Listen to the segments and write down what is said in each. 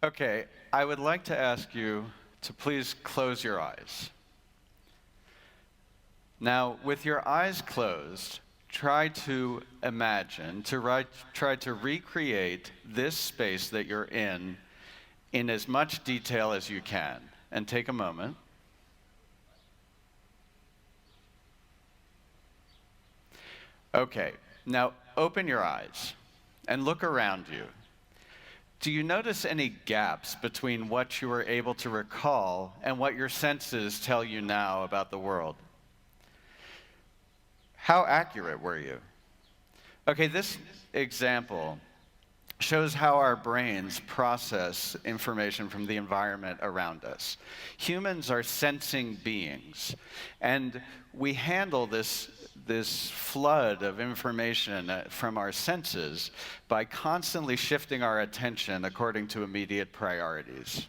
Okay, I would like to ask you to please close your eyes. Now, with your eyes closed, try to imagine, try to recreate this space that you're in as much detail as you can. And take a moment. Okay, now open your eyes and look around you. Do you notice any gaps between what you were able to recall and what your senses tell you now about the world? How accurate were you? Okay, this example shows how our brains process information from the environment around us. Humans are sensing beings, and we handle this flood of information from our senses by constantly shifting our attention according to immediate priorities.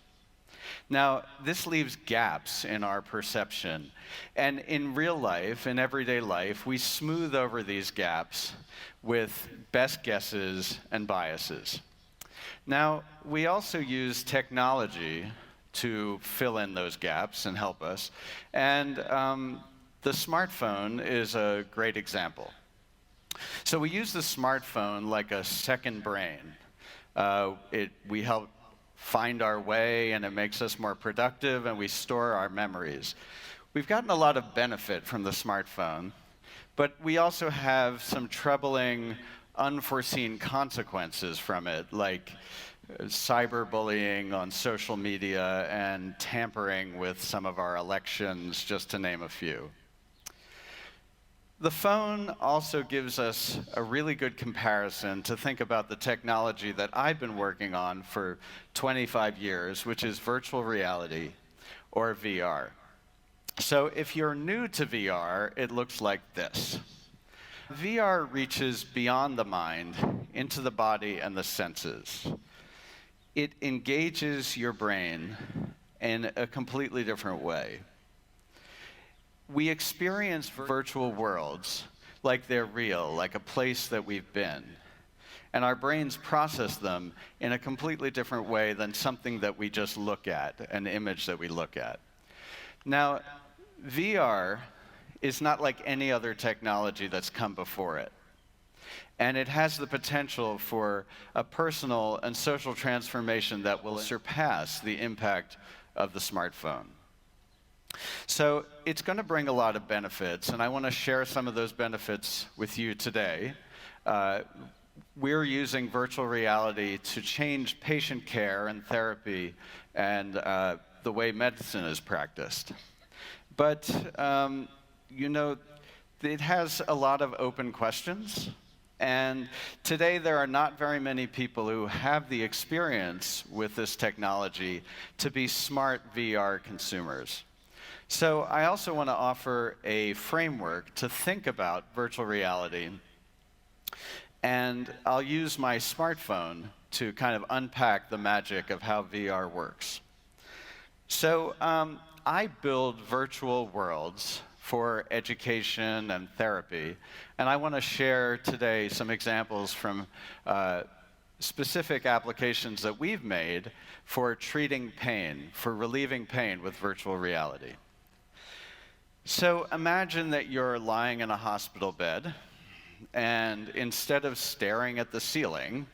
Now, this leaves gaps in our perception, and in real life, in everyday life, we smooth over these gaps with best guesses and biases. Now, we also use technology to fill in those gaps and help us, and the smartphone is a great example. So we use the smartphone like a second brain. We help find our way, and it makes us more productive, and we store our memories. We've gotten a lot of benefit from the smartphone, but we also have some troubling, unforeseen consequences from it, like cyberbullying on social media and tampering with some of our elections, just to name a few. The phone also gives us a really good comparison to think about the technology that I've been working on for 25 years, which is virtual reality, or VR. So if you're new to VR, it looks like this. VR reaches beyond the mind into the body and the senses. It engages your brain in a completely different way. We experience virtual worlds like they're real, like a place that we've been. And our brains process them in a completely different way than something that we just look at, an image that we look at. Now, VR is not like any other technology that's come before it. And it has the potential for a personal and social transformation that will surpass the impact of the smartphone. So it's going to bring a lot of benefits, and I want to share some of those benefits with you today. We're using virtual reality to change patient care and therapy and the way medicine is practiced. But, you know, it has a lot of open questions. And today there are not very many people who have the experience with this technology to be smart VR consumers. So I also want to offer a framework to think about virtual reality. And I'll use my smartphone to kind of unpack the magic of how VR works. So I build virtual worlds for education and therapy. And I want to share today some examples from specific applications that we've made for treating pain, for relieving pain with virtual reality. So imagine that you're lying in a hospital bed, and instead of staring at the ceiling,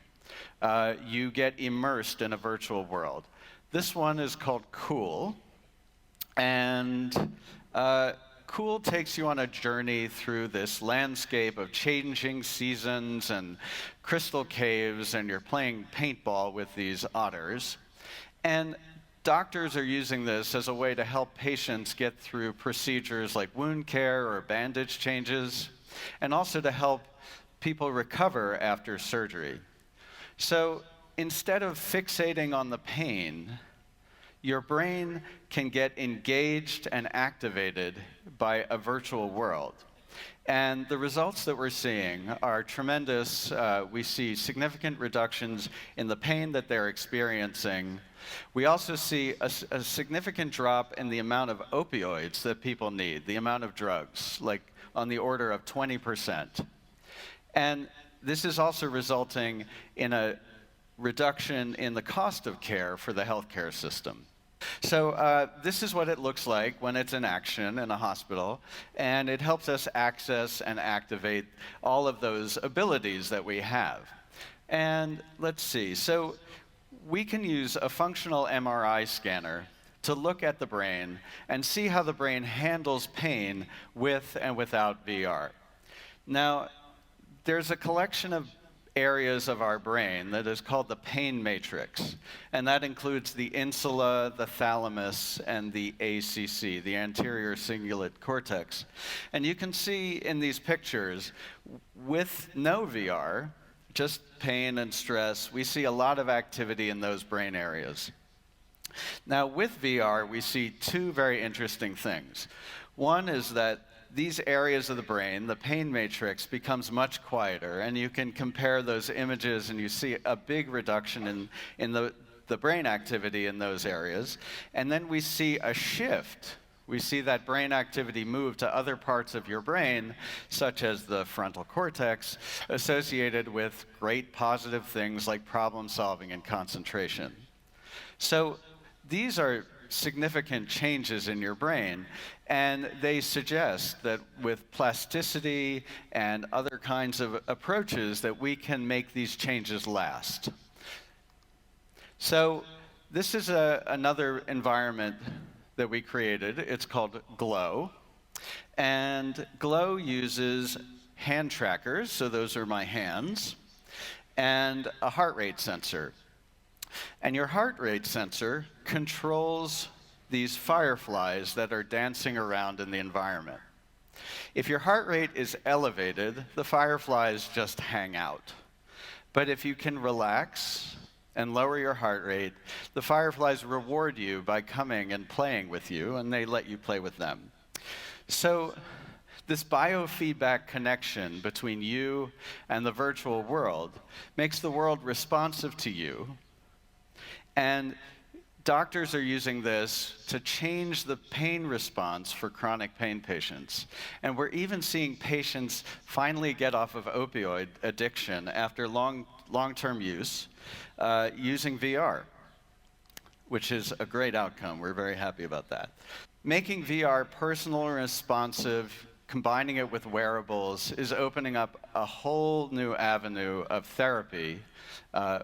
you get immersed in a virtual world. This one is called Cool, and Cool takes you on a journey through this landscape of changing seasons and crystal caves, and you're playing paintball with these otters. And doctors are using this as a way to help patients get through procedures like wound care or bandage changes, and also to help people recover after surgery. So instead of fixating on the pain, your brain can get engaged and activated by a virtual world. And the results that we're seeing are tremendous. We see significant reductions in the pain that they're experiencing. We also see a significant drop in the amount of opioids that people need, the amount of drugs, like on the order of 20%. And this is also resulting in a reduction in the cost of care for the healthcare system. So this is what it looks like when it's in action in a hospital, and it helps us access and activate all of those abilities that we have. And let's see, so we can use a functional MRI scanner to look at the brain and see how the brain handles pain with and without VR. Now, there's a collection of areas of our brain that is called the pain matrix, and that includes the insula, the thalamus, and the ACC, the anterior cingulate cortex. And you can see in these pictures, with no VR, just pain and stress, we see a lot of activity in those brain areas. Now, with VR, we see two very interesting things. One is that these areas of the brain, the pain matrix, becomes much quieter, and you can compare those images and you see a big reduction in the brain activity in those areas. And then we see a shift. We see that brain activity move to other parts of your brain, such as the frontal cortex, associated with great positive things like problem solving and concentration. So these are significant changes in your brain, and they suggest that with plasticity and other kinds of approaches that we can make these changes last. So this is another environment that we created. It's called Glow, and Glow uses hand trackers, so those are my hands, and a heart rate sensor. And your heart rate sensor controls these fireflies that are dancing around in the environment. If your heart rate is elevated, the fireflies just hang out. But if you can relax and lower your heart rate, the fireflies reward you by coming and playing with you, and they let you play with them. So this biofeedback connection between you and the virtual world makes the world responsive to you. And doctors are using this to change the pain response for chronic pain patients. And we're even seeing patients finally get off of opioid addiction after long-term use using VR, which is a great outcome. We're very happy about that. Making VR personal and responsive, combining it with wearables, is opening up a whole new avenue of therapy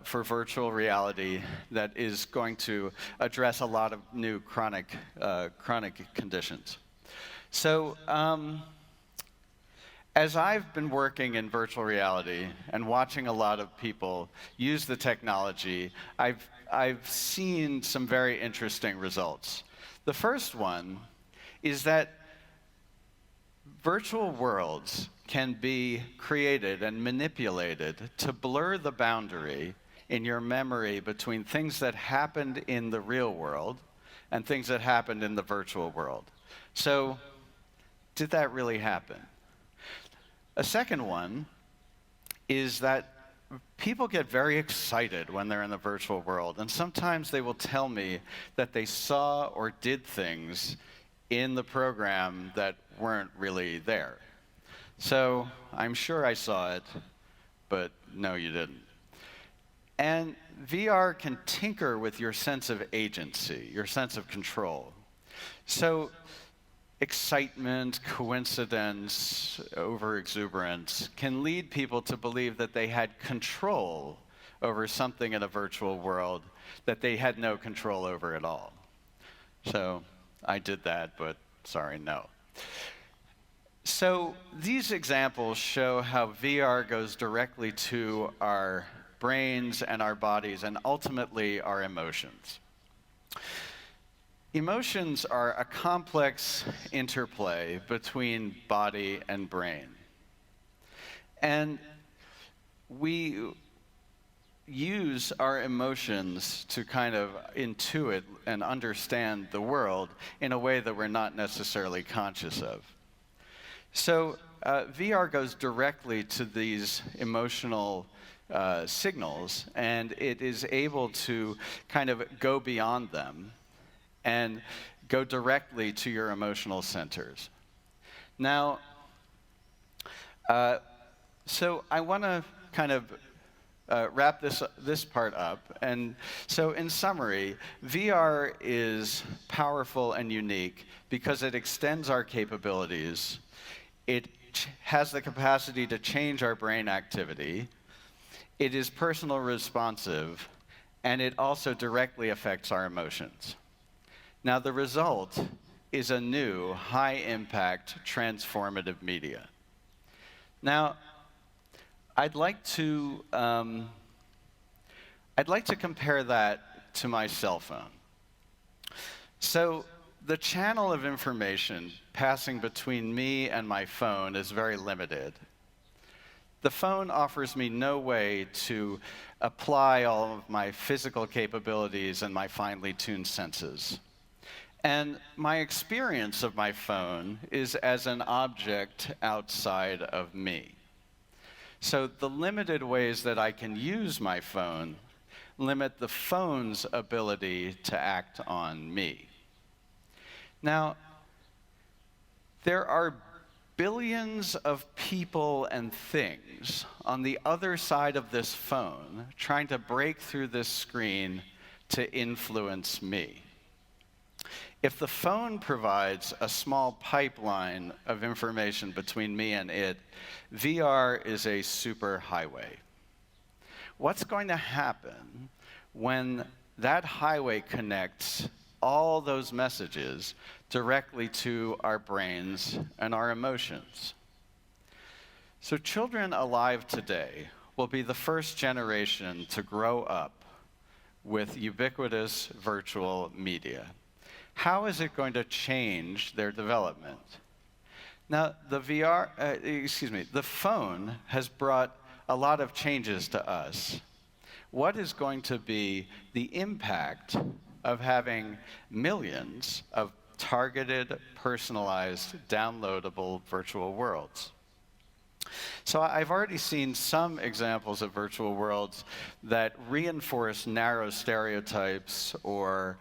for virtual reality that is going to address a lot of new chronic conditions. So as I've been working in virtual reality and watching a lot of people use the technology, I've seen some very interesting results. The first one is that virtual worlds can be created and manipulated to blur the boundary in your memory between things that happened in the real world and things that happened in the virtual world. So, did that really happen? A second one is that people get very excited when they're in the virtual world, and sometimes they will tell me that they saw or did things in the program that weren't really there. So I'm sure I saw it, but no, you didn't. And VR can tinker with your sense of agency, your sense of control. So excitement, coincidence, overexuberance can lead people to believe that they had control over something in a virtual world that they had no control over at all. So I did that, but sorry, no. So these examples show how VR goes directly to our brains and our bodies and ultimately our emotions. Emotions are a complex interplay between body and brain. And we use our emotions to kind of intuit and understand the world in a way that we're not necessarily conscious of. So VR goes directly to these emotional signals, and it is able to kind of go beyond them and go directly to your emotional centers. Now, so I want to kind of wrap this part up. And so in summary, VR is powerful and unique because it extends our capabilities. It has the capacity to change our brain activity. It is personal responsive, and it also directly affects our emotions. Now, the result is a new, high-impact, transformative media. Now, I'd like to compare that to my cell phone. So the channel of information passing between me and my phone is very limited. The phone offers me no way to apply all of my physical capabilities and my finely tuned senses. And my experience of my phone is as an object outside of me. So the limited ways that I can use my phone limit the phone's ability to act on me. Now, there are billions of people and things on the other side of this phone trying to break through this screen to influence me. If the phone provides a small pipeline of information between me and it, VR is a superhighway. What's going to happen when that highway connects all those messages directly to our brains and our emotions? So children alive today will be the first generation to grow up with ubiquitous virtual media. How is it going to change their development? Now, the phone has brought a lot of changes to us. What is going to be the impact of having millions of targeted, personalized, downloadable virtual worlds? So I've already seen some examples of virtual worlds that reinforce narrow stereotypes or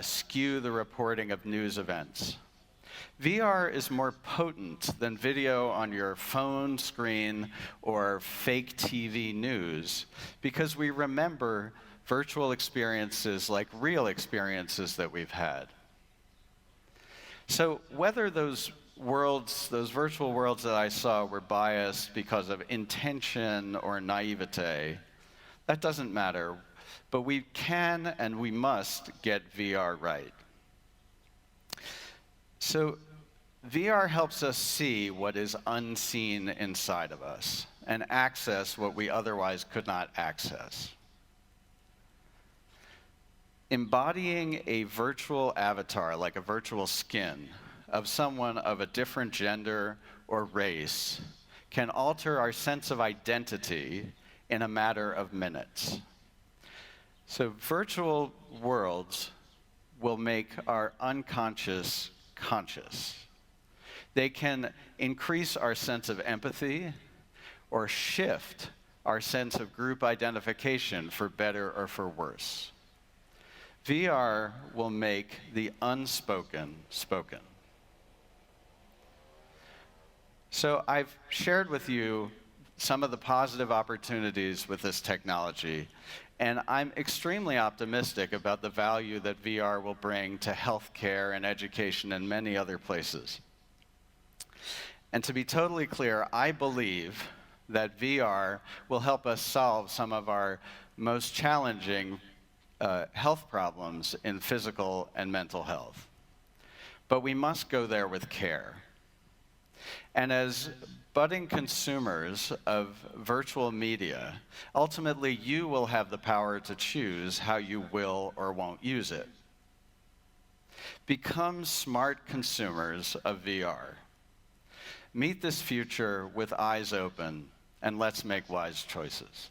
skew the reporting of news events. VR is more potent than video on your phone screen or fake TV news because we remember virtual experiences like real experiences that we've had. So whether those virtual worlds that I saw were biased because of intention or naivete, that doesn't matter. But we can and we must get VR right. So VR helps us see what is unseen inside of us and access what we otherwise could not access. Embodying a virtual avatar, like a virtual skin, of someone of a different gender or race can alter our sense of identity in a matter of minutes. So virtual worlds will make our unconscious conscious. They can increase our sense of empathy or shift our sense of group identification for better or for worse. VR will make the unspoken spoken. So I've shared with you some of the positive opportunities with this technology, and I'm extremely optimistic about the value that VR will bring to healthcare and education and many other places. And to be totally clear, I believe that VR will help us solve some of our most challenging health problems in physical and mental health. But we must go there with care. And as budding consumers of virtual media, ultimately you will have the power to choose how you will or won't use it. Become smart consumers of VR. Meet this future with eyes open, and let's make wise choices.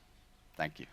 Thank you.